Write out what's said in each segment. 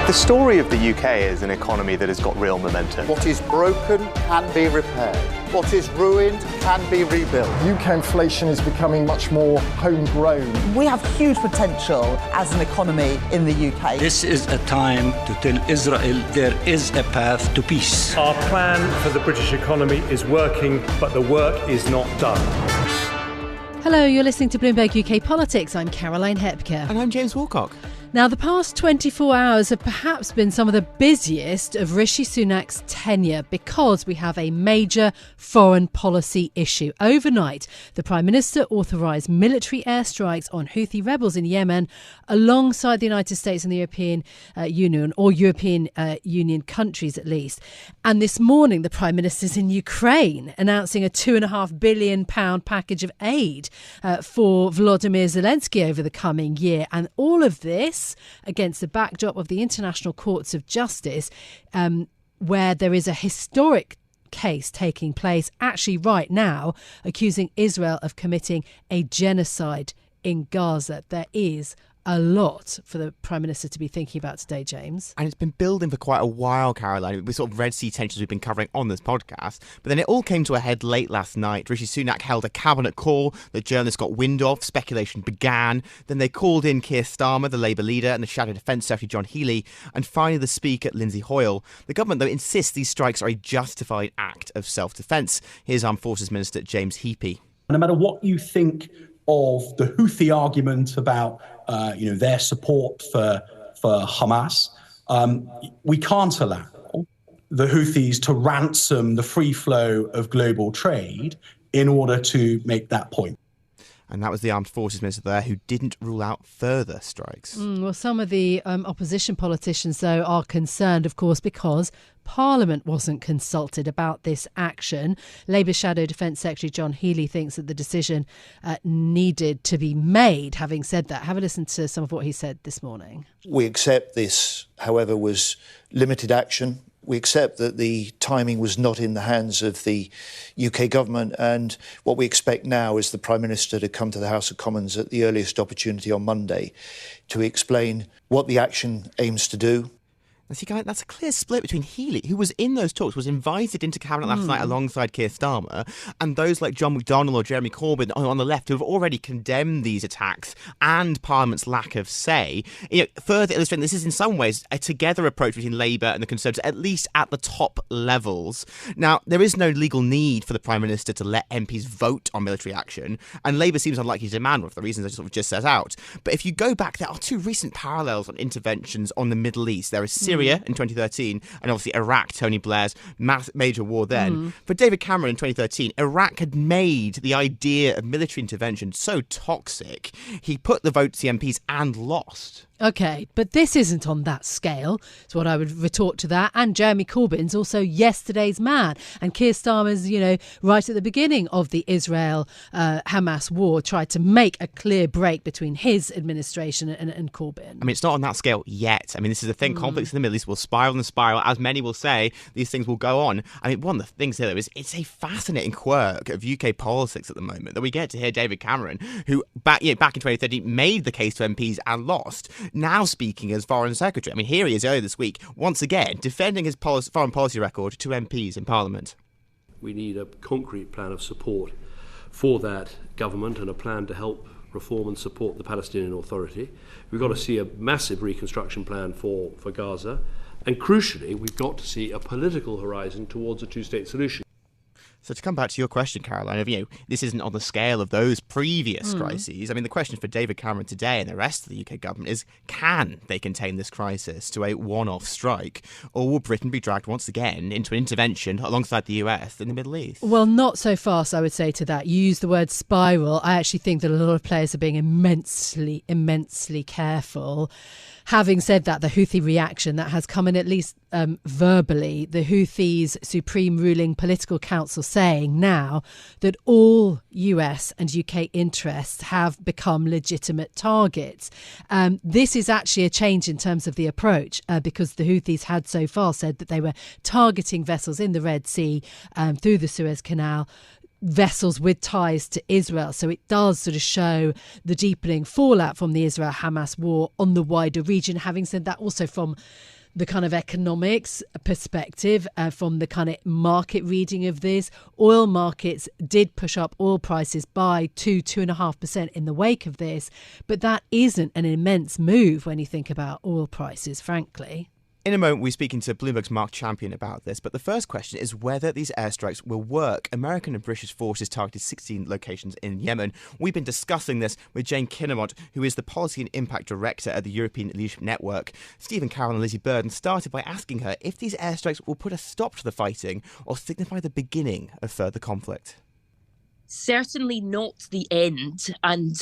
The story of the UK is an economy that has got real momentum. What is broken can be repaired. What is ruined can be rebuilt. UK inflation is becoming much more homegrown. We have huge potential as an economy in the UK. This is a time to tell Israel there is a path to peace. Our plan for the British economy is working, but the work is not done. Hello, you're listening to Bloomberg UK Politics. I'm Caroline Hepker. And I'm James Woolcock. Now, the past 24 hours have perhaps been some of the busiest of Rishi Sunak's tenure because we have a major foreign policy issue. Overnight, the Prime Minister authorised military airstrikes on Houthi rebels in Yemen alongside the United States and the European Union, or European Union countries at least. And this morning, the Prime Minister's in Ukraine announcing a £2.5 billion package of aid for Volodymyr Zelensky over the coming year. And all of this against the backdrop of the International Courts of Justice, where there is a historic case taking place actually right now, accusing Israel of committing a genocide in Gaza. There is a lot for the Prime Minister to be thinking about today, James. And it's been building for quite a while, Caroline, with sort of Red Sea tensions we've been covering on this podcast. But then it all came to a head late last night. Rishi Sunak held a cabinet call that journalists got wind of. Speculation began. Then they called in Keir Starmer, the Labour leader, and the Shadow Defence Secretary John Healey, and finally the Speaker, Lizzy. The government, though, insists these strikes are a justified act of self-defence. Here's Armed Forces Minister James Healey. No matter what you think of the Houthi argument about their support for Hamas, we can't allow the Houthis to ransom the free flow of global trade in order to make that point. And that was the Armed Forces Minister there who didn't rule out further strikes. Well, some of the opposition politicians, though, are concerned, of course, because Parliament wasn't consulted about this action. Labour Shadow Defence Secretary John Healey thinks that the decision needed to be made. Having said that, have a listen to some of what he said this morning. We accept this, however, was limited action. We accept that the timing was not in the hands of the UK government, and what we expect now is the Prime Minister to come to the House of Commons at the earliest opportunity on Monday to explain what the action aims to do. That's a clear split between Healey, who was in those talks, was invited into cabinet last night alongside Keir Starmer, and those like John McDonnell or Jeremy Corbyn on the left who have already condemned these attacks and Parliament's lack of say. Further illustrating this is in some ways a together approach between Labour and the Conservatives, at least at the top levels. Now, there is no legal need for the Prime Minister to let MPs vote on military action, and Labour seems unlikely to demand one for the reasons I sort of just set out. But if you go back, there are two recent parallels on interventions on the Middle East. There is Syria in 2013, and obviously Iraq, Tony Blair's major war then. For David Cameron in 2013, Iraq had made the idea of military intervention so toxic, he put the vote to the MPs and lost. OK, but this isn't on that scale, is what I would retort to that. And Jeremy Corbyn's also yesterday's man. And Keir Starmer's, right at the beginning of the Israel-Hamas war, tried to make a clear break between his administration and Corbyn. It's not on that scale yet. This is the thing. Conflicts in the Middle East will spiral and spiral. As many will say, these things will go on. One of the things here is it's a fascinating quirk of UK politics at the moment that we get to hear David Cameron, who back in 2013 made the case to MPs and lost, now speaking as Foreign Secretary. Here he is earlier this week, once again, defending his foreign policy record to MPs in Parliament. We need a concrete plan of support for that government and a plan to help reform and support the Palestinian Authority. We've got to see a massive reconstruction plan for Gaza. And crucially, we've got to see a political horizon towards a two-state solution. So to come back to your question, Caroline, this isn't on the scale of those previous crises. The question for David Cameron today and the rest of the UK government is, can they contain this crisis to a one-off strike, or will Britain be dragged once again into an intervention alongside the US in the Middle East? Well, not so fast, I would say to that. You use the word spiral. I actually think that a lot of players are being immensely, immensely careful. Having said that, the Houthi reaction that has come in, at least verbally, the Houthis' Supreme Ruling Political Council saying now that all US and UK interests have become legitimate targets. This is actually a change in terms of the approach because the Houthis had so far said that they were targeting vessels in the Red Sea through the Suez Canal, vessels with ties to Israel. So it does sort of show the deepening fallout from the Israel-Hamas war on the wider region. Having said that, also from the kind of economics perspective, from the kind of market reading of this, oil markets did push up oil prices by 2.5% in the wake of this. But that isn't an immense move when you think about oil prices, frankly. In a moment, we're speaking to Bloomberg's Marc Champion about this, but the first question is whether these airstrikes will work. American and British forces targeted 16 locations in Yemen. We've been discussing this with Jane Kinninmont, who is the Policy and Impact Director at the European Leadership Network. Stephen Carroll and Lizzy started by asking her if these airstrikes will put a stop to the fighting or signify the beginning of further conflict. Certainly not the end, and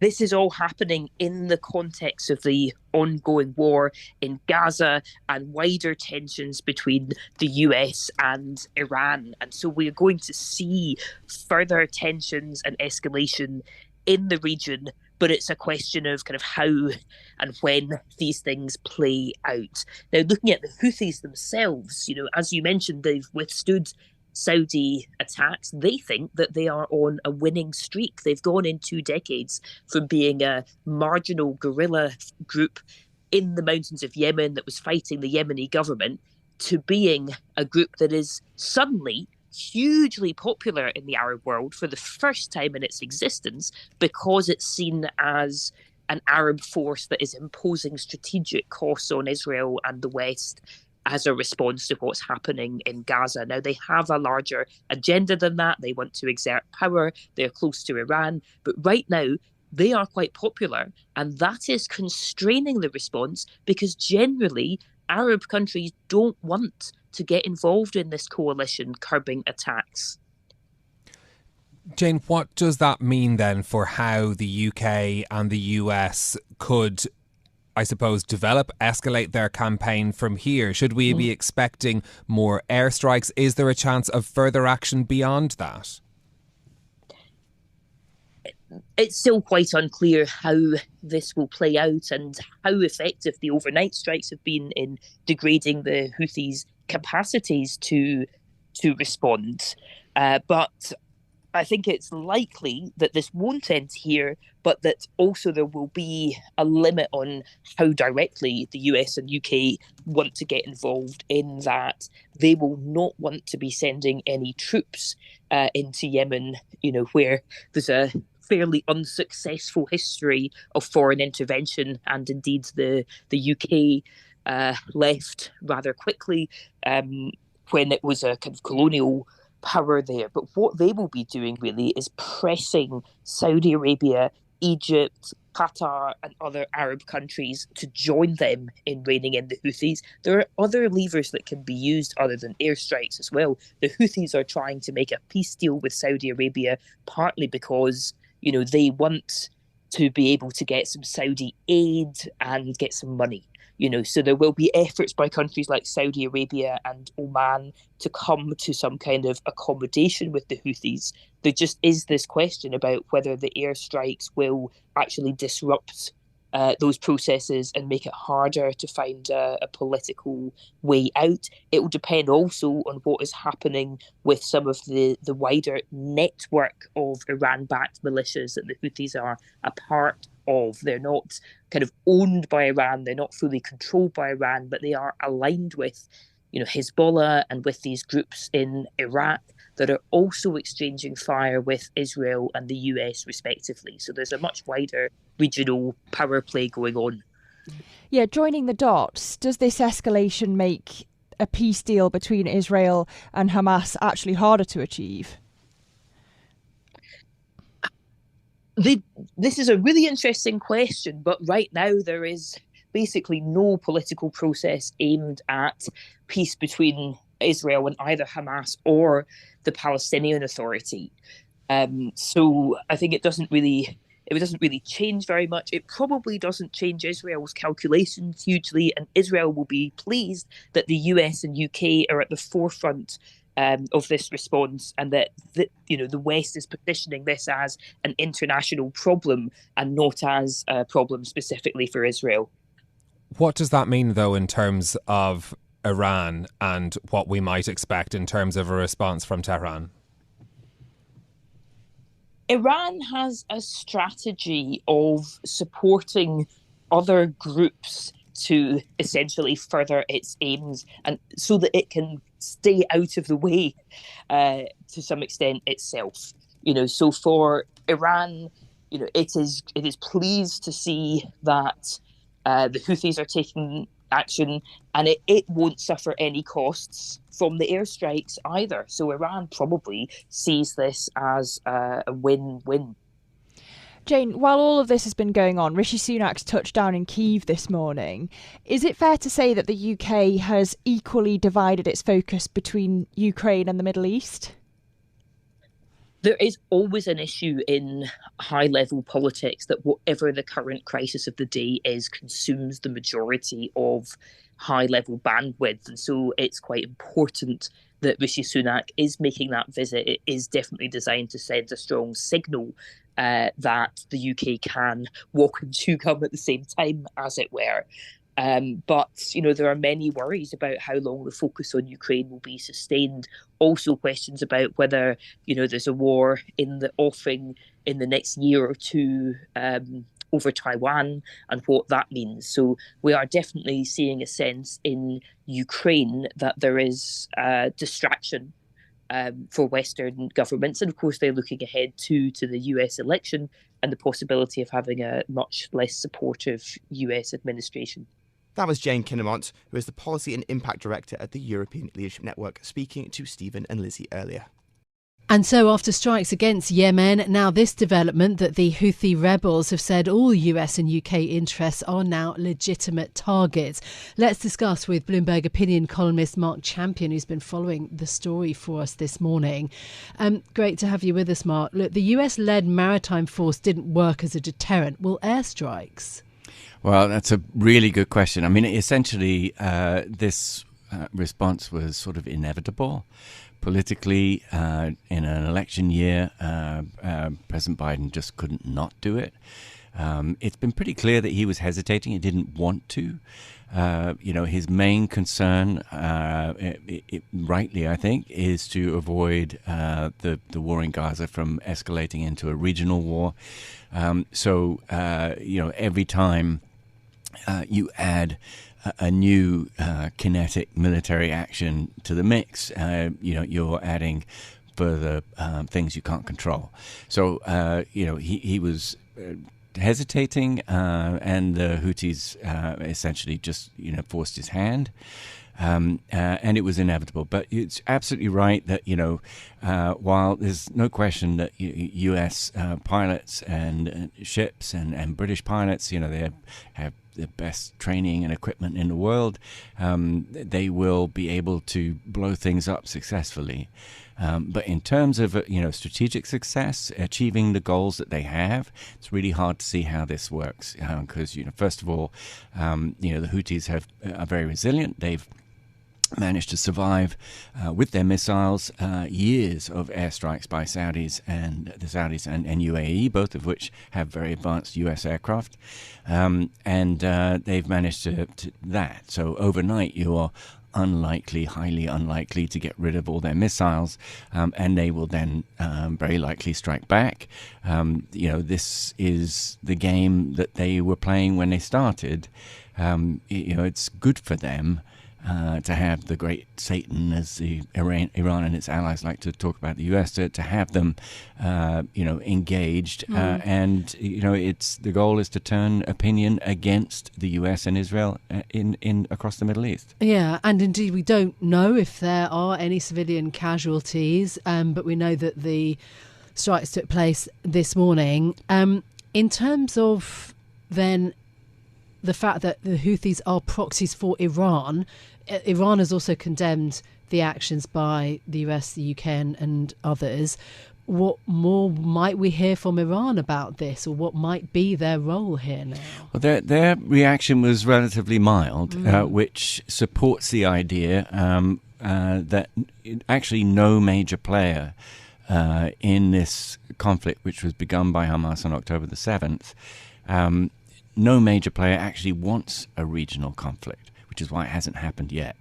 this is all happening in the context of the ongoing war in Gaza and wider tensions between the US and Iran. And so we're going to see further tensions and escalation in the region, but it's a question of kind of how and when these things play out. Now, looking at the Houthis themselves, as you mentioned, they've withstood Saudi attacks. They think that they are on a winning streak. They've gone in 2 decades from being a marginal guerrilla group in the mountains of Yemen that was fighting the Yemeni government to being a group that is suddenly hugely popular in the Arab world for the first time in its existence, because it's seen as an Arab force that is imposing strategic costs on Israel and the West as a response to what's happening in Gaza. Now, they have a larger agenda than that. They want to exert power. They're close to Iran. But right now, they are quite popular. And that is constraining the response, because generally, Arab countries don't want to get involved in this coalition curbing attacks. Jane, what does that mean then for how the UK and the US could, I suppose, escalate their campaign from here? Should we be expecting more airstrikes? Is there a chance of further action beyond that? It's still quite unclear how this will play out and how effective the overnight strikes have been in degrading the Houthis' capacities to respond. But I think it's likely that this won't end here, but that also there will be a limit on how directly the US and UK want to get involved, in that they will not want to be sending any troops into Yemen, where there's a fairly unsuccessful history of foreign intervention, and indeed the UK left rather quickly when it was a kind of colonial power there. But what they will be doing really is pressing Saudi Arabia, Egypt, Qatar and other Arab countries to join them in reining in the Houthis. There are other levers that can be used other than airstrikes as well. The Houthis are trying to make a peace deal with Saudi Arabia, partly because they want to be able to get some Saudi aid and get some money. So there will be efforts by countries like Saudi Arabia and Oman to come to some kind of accommodation with the Houthis. There just is this question about whether the airstrikes will actually disrupt those processes and make it harder to find a political way out. It will depend also on what is happening with some of the wider network of Iran-backed militias that the Houthis are a part of. They're not kind of owned by Iran, they're not fully controlled by Iran, but they are aligned with Hezbollah and with these groups in Iraq that are also exchanging fire with Israel and the US respectively. So there's a much wider regional power play going on. Yeah, joining the dots, does this escalation make a peace deal between Israel and Hamas actually harder to achieve? This is a really interesting question, but right now there is basically no political process aimed at peace between Israel and either Hamas or the Palestinian Authority. So I think it doesn't really change very much. It probably doesn't change Israel's calculations hugely, and Israel will be pleased that the US and UK are at the forefront of this response, and that the West is positioning this as an international problem and not as a problem specifically for Israel. What does that mean, though, in terms of Iran and what we might expect in terms of a response from Tehran? Iran has a strategy of supporting other groups to essentially further its aims, and so that it can stay out of the way to some extent itself. So for Iran, it is pleased to see that the Houthis are taking action, and it won't suffer any costs from the airstrikes either. So Iran probably sees this as a win-win. Jane, while all of this has been going on, Rishi Sunak's touchdown in Kyiv this morning, is it fair to say that the UK has equally divided its focus between Ukraine and the Middle East? There is always an issue in high-level politics that whatever the current crisis of the day is, consumes the majority of high-level bandwidth. And so it's quite important that Rishi Sunak is making that visit. It is definitely designed to send a strong signal that the UK can walk and chew gum at the same time, as it were. But there are many worries about how long the focus on Ukraine will be sustained. Also questions about whether, there's a war in the offing in the next year or two over Taiwan and what that means. So we are definitely seeing a sense in Ukraine that there is distraction for Western governments. And of course, they're looking ahead to the US election and the possibility of having a much less supportive US administration. That was Jane Kinninmont, who is the Policy and Impact Director at the European Leadership Network, speaking to Stephen and Lizzy earlier. And so after strikes against Yemen, now this development that the Houthi rebels have said all US and UK interests are now legitimate targets. Let's discuss with Bloomberg opinion columnist Marc Champion, who's been following the story for us this morning. Great to have you with us, Marc. Look, the US-led maritime force didn't work as a deterrent. Will airstrikes? Well, that's a really good question. I mean, essentially, this response was sort of inevitable. Politically, in an election year, President Biden just couldn't not do it. It's been pretty clear that he was hesitating. He didn't want to. His main concern, rightly, I think, is to avoid the war in Gaza from escalating into a regional war. Every time you add a new kinetic military action to the mix, you're adding further things you can't control. So, he was hesitating, and the Houthis essentially just, forced his hand. And it was inevitable. But it's absolutely right that, while there's no question that U.S. pilots and ships and British pilots, they have the best training and equipment in the world, they will be able to blow things up successfully. But in terms of strategic success, achieving the goals that they have, it's really hard to see how this works. Because first of all, the Houthis are very resilient. They've managed to survive with their missiles years of airstrikes by Saudis and the Saudis and UAE, both of which have very advanced US aircraft, and they've managed to that. So overnight you are highly unlikely to get rid of all their missiles, and they will then very likely strike back. This is the game that they were playing when they started. It's good for them to have the great Satan, as Iran and its allies like to talk about the US, to have them, engaged. And it's the goal is to turn opinion against the US and Israel in across the Middle East. Yeah, and indeed we don't know if there are any civilian casualties, but we know that the strikes took place this morning. In terms of then the fact that the Houthis are proxies for Iran, Iran has also condemned the actions by the US, the UK and others. What more might we hear from Iran about this, or what might be their role here now? Well, their reaction was relatively mild, which supports the idea that actually no major player in this conflict, which was begun by Hamas on October the 7th, no major player actually wants a regional conflict, which is why it hasn't happened yet.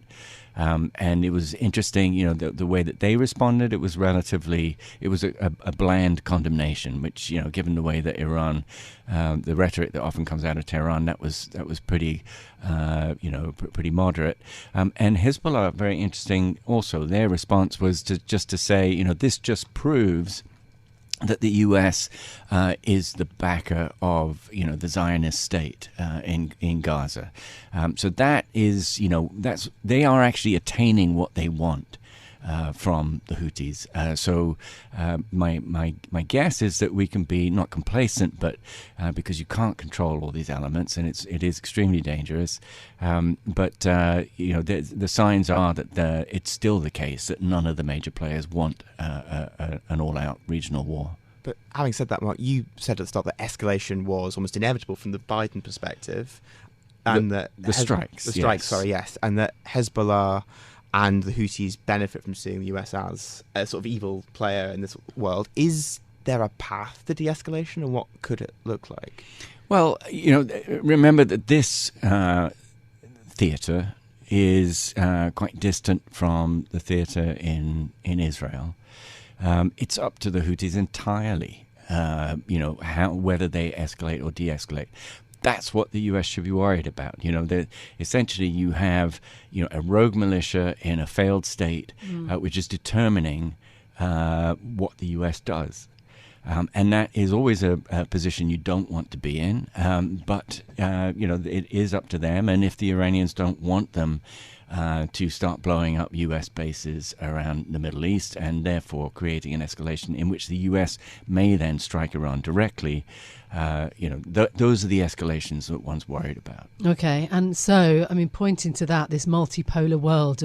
And it was interesting, the way that they responded. It was a bland condemnation, which, given the way that Iran, the rhetoric that often comes out of Tehran, that was pretty, pretty moderate. And Hezbollah, very interesting. Also, their response was to say, this just proves that the U.S. is the backer of, the Zionist state in Gaza. So that is, they are actually attaining what they want from the Houthis. So my guess is that we can be not complacent, but because you can't control all these elements, and it is extremely dangerous. But the signs are that it's still the case that none of the major players want an all-out regional war. But having said that, Marc, you said at the start that escalation was almost inevitable from the Biden perspective, and the strikes. Yes, and that Hezbollah and the Houthis benefit from seeing the US as a sort of evil player in this world. Is there a path to de-escalation, and what could it look like? Well, remember that this theatre is quite distant from the theatre in Israel. It's up to the Houthis entirely, whether they escalate or de-escalate. That's what the U.S. should be worried about. Essentially you have, a rogue militia in a failed state, which is determining what the U.S. does. And that is always a position you don't want to be in. But it is up to them. And if the Iranians don't want them to start blowing up U.S. bases around the Middle East, and therefore creating an escalation in which the U.S. may then strike Iran directly, those are the escalations that one's worried about. Okay, and so, pointing to that, this multipolar world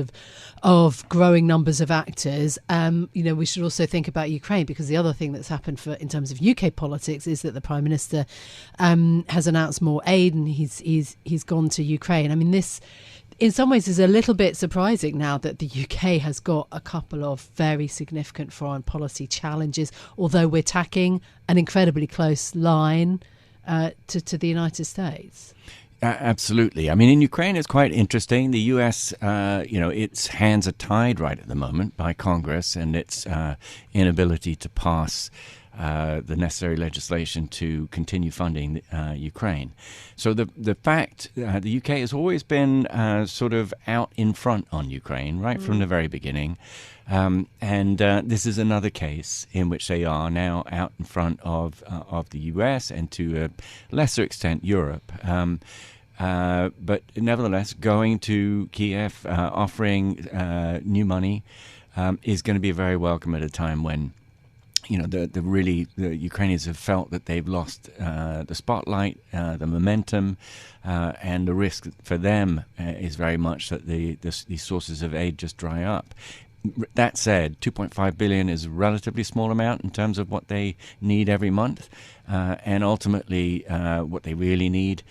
of growing numbers of actors, we should also think about Ukraine, because the other thing that's happened in terms of UK politics is that the Prime Minister has announced more aid, and he's gone to Ukraine. This, in some ways, is a little bit surprising now that the UK has got a couple of very significant foreign policy challenges, although we're tacking an incredibly close line to the United States. Absolutely. In Ukraine, it's quite interesting. The U.S., its hands are tied right at the moment by Congress and its inability to pass the necessary legislation to continue funding Ukraine. So the fact the UK has always been sort of out in front on Ukraine right from the very beginning. And this is another case in which they are now out in front of the US and to a lesser extent Europe. But nevertheless, going to Kiev, offering new money is going to be very welcome at a time when the Ukrainians have felt that they've lost the spotlight, the momentum, and the risk for them is very much that these sources of aid just dry up. That said, $2.5 billion is a relatively small amount in terms of what they need every month, and ultimately what they really need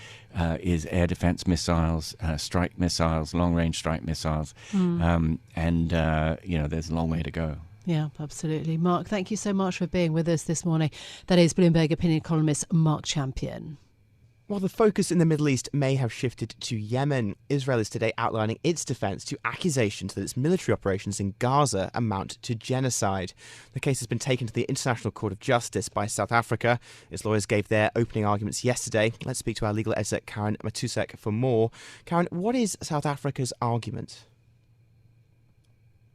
is air defense missiles, strike missiles, long-range strike missiles, and there's a long way to go. Yeah, absolutely. Marc, thank you so much for being with us this morning. That is Bloomberg opinion columnist Marc Champion. While the focus in the Middle East may have shifted to Yemen, Israel is today outlining its defence to accusations that its military operations in Gaza amount to genocide. The case has been taken to the International Court of Justice by South Africa. Its lawyers gave their opening arguments yesterday. Let's speak to our legal editor, Karin Matussek, for more. Karin, what is South Africa's argument?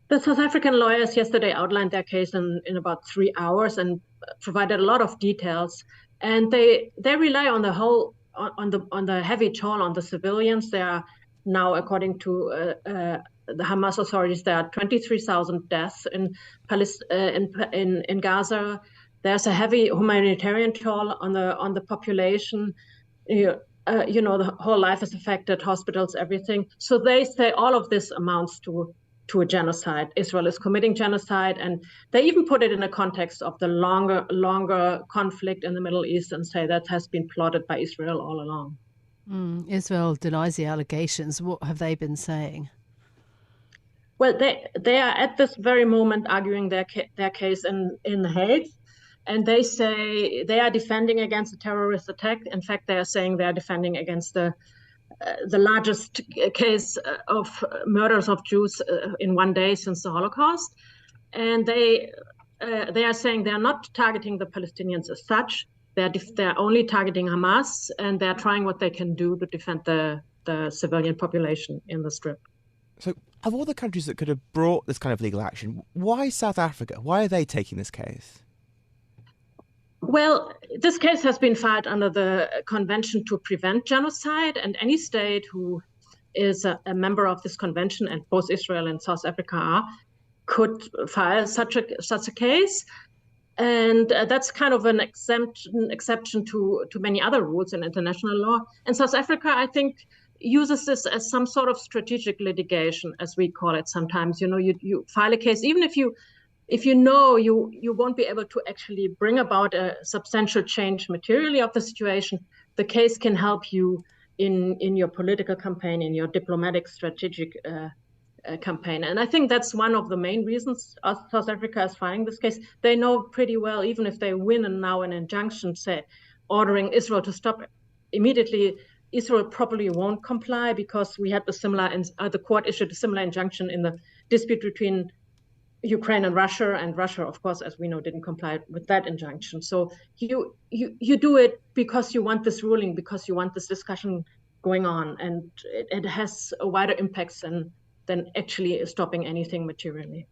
The South African lawyers yesterday outlined their case in about 3 hours and provided a lot of details. And they rely on the heavy toll on the civilians. There are now, according to the Hamas authorities, there are 23,000 deaths in Gaza. There's a heavy humanitarian toll on the population. The whole life is affected, hospitals, everything. So they say all of this amounts to a genocide. Israel is committing genocide, and they even put it in a context of the longer conflict in the Middle East and say that has been plotted by Israel all along. Israel denies the allegations. What have they been saying? Well, they are at this very moment arguing their case in The Hague. And they say they are defending against a terrorist attack. In fact, they are saying they are defending against the largest case of murders of Jews in one day since the Holocaust. And they are saying they are not targeting the Palestinians as such. They're only targeting Hamas, and they're trying what they can do to defend the civilian population in the Strip. So, of all the countries that could have brought this kind of legal action, why South Africa? Why are they taking this case? Well, this case has been filed under the Convention to Prevent Genocide, and any state who is a member of this convention, and both Israel and South Africa are, could file such a case. And that's kind of an exception to many other rules in international law. And South Africa, I think, uses this as some sort of strategic litigation, as we call it sometimes. You file a case, even if you know you won't be able to actually bring about a substantial change materially of the situation, the case can help you in your political campaign, in your diplomatic strategic campaign. And I think that's one of the main reasons South Africa is filing this case. They know pretty well, even if they win and now an injunction, say, ordering Israel to stop immediately, Israel probably won't comply, because we had the court issued a similar injunction in the dispute between Ukraine and Russia, of course, as we know, didn't comply with that injunction. So you do it because you want this ruling, because you want this discussion going on, and it has a wider impact than actually stopping anything materially.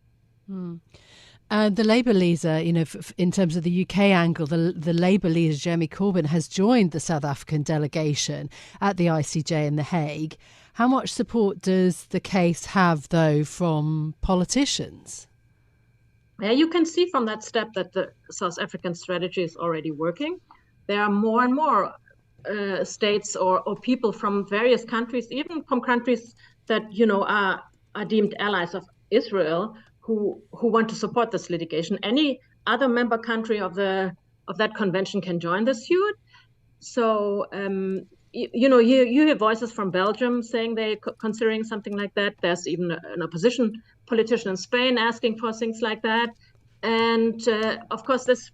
The Labour leader, in terms of the UK angle, the Labour leader, Jeremy Corbyn, has joined the South African delegation at the ICJ in The Hague. How much support does the case have, though, from politicians? Yeah, you can see from that step that the South African strategy is already working. There are more and more states or people from various countries, even from countries that are deemed allies of Israel, who want to support this litigation. Any other member country of that convention can join the suit. So you hear voices from Belgium saying they're considering something like that. There's even an opposition politician in Spain asking for things like that. And of course, this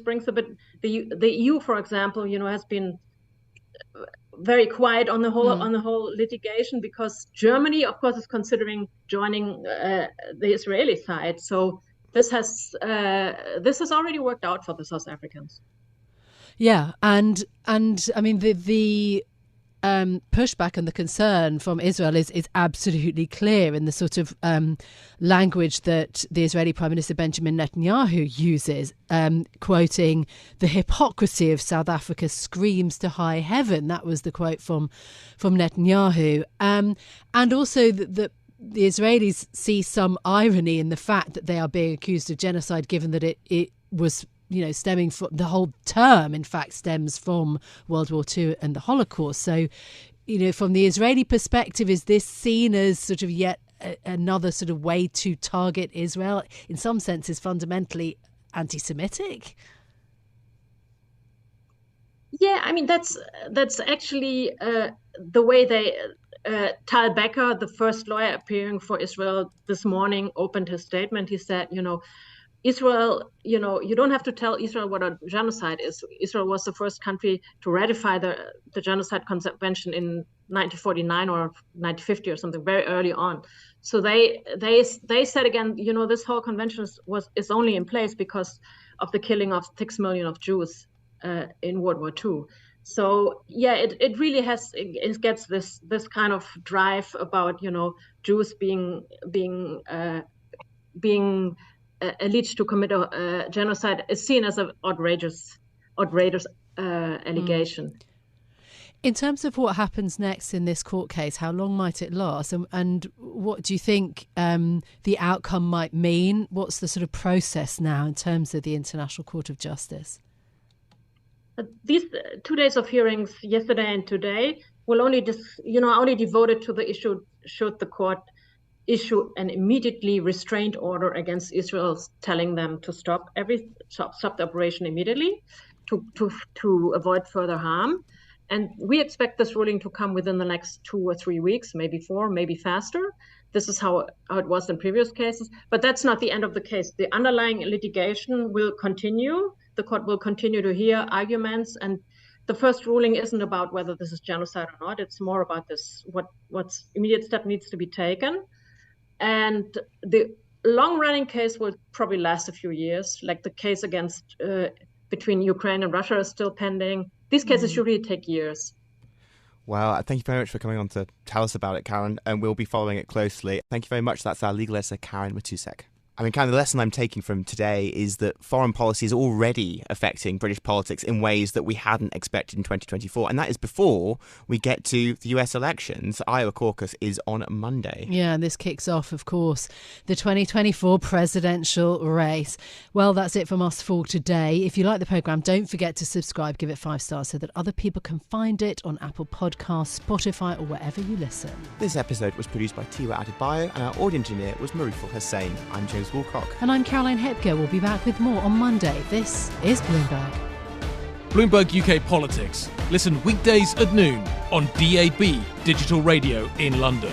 brings a bit. The EU, for example, has been very quiet on the whole litigation, because Germany, of course, is considering joining the Israeli side. So this has already worked out for the South Africans. Yeah, and I mean the pushback and the concern from Israel is absolutely clear in the sort of language that the Israeli Prime Minister Benjamin Netanyahu uses, quoting, "The hypocrisy of South Africa screams to high heaven." That was the quote from Netanyahu. And also that the Israelis see some irony in the fact that they are being accused of genocide, given that it was stemming from the whole term, in fact, stems from World War II and the Holocaust. So, from the Israeli perspective, is this seen as sort of yet another sort of way to target Israel? In some senses, fundamentally anti-Semitic? Yeah, I mean, that's actually the way they... Tal Becker, the first lawyer appearing for Israel this morning, opened his statement. He said, Israel, you don't have to tell Israel what a genocide is. Israel was the first country to ratify the Genocide Convention in 1949 or 1950 or something, very early on. So they said again, this whole convention is only in place because of the killing of 6 million of Jews in World War II. So yeah, it really gets this kind of drive about Jews being alleged to commit a genocide is seen as an outrageous allegation. In terms of what happens next in this court case, how long might it last, and what do you think the outcome might mean? What's the sort of process now in terms of the International Court of Justice? These 2 days of hearings, yesterday and today, will only devoted to the issue should the court issue an immediately restraint order against Israel, telling them to stop the operation immediately to avoid further harm. And we expect this ruling to come within the next 2 or 3 weeks, maybe 4, maybe faster. this is how it was in previous cases. But that's not the end of the case. The underlying litigation will continue. The court will continue to hear arguments, and the first ruling isn't about whether this is genocide or not. It's more about what's immediate step needs to be taken. And the long-running case will probably last a few years. Like the case against between Ukraine and Russia is still pending. These cases usually take years. Well, thank you very much for coming on to tell us about it, Karin, and we'll be following it closely. Thank you very much. That's our legal editor, Karin Matussek. I mean, kind of the lesson I'm taking from today is that foreign policy is already affecting British politics in ways that we hadn't expected in 2024. And that is before we get to the US elections. Iowa caucus is on Monday. Yeah, and this kicks off, of course, the 2024 presidential race. Well, that's it from us for today. If you like the programme, don't forget to subscribe, give it 5 stars so that other people can find it on Apple Podcasts, Spotify or wherever you listen. This episode was produced by Tiwa Adebayo and our audio engineer was Mariful Hussain. I'm James Woolcock. And I'm Caroline Hepker. We'll be back with more on Monday. This is Bloomberg. Bloomberg UK Politics. Listen weekdays at noon on DAB Digital Radio in London.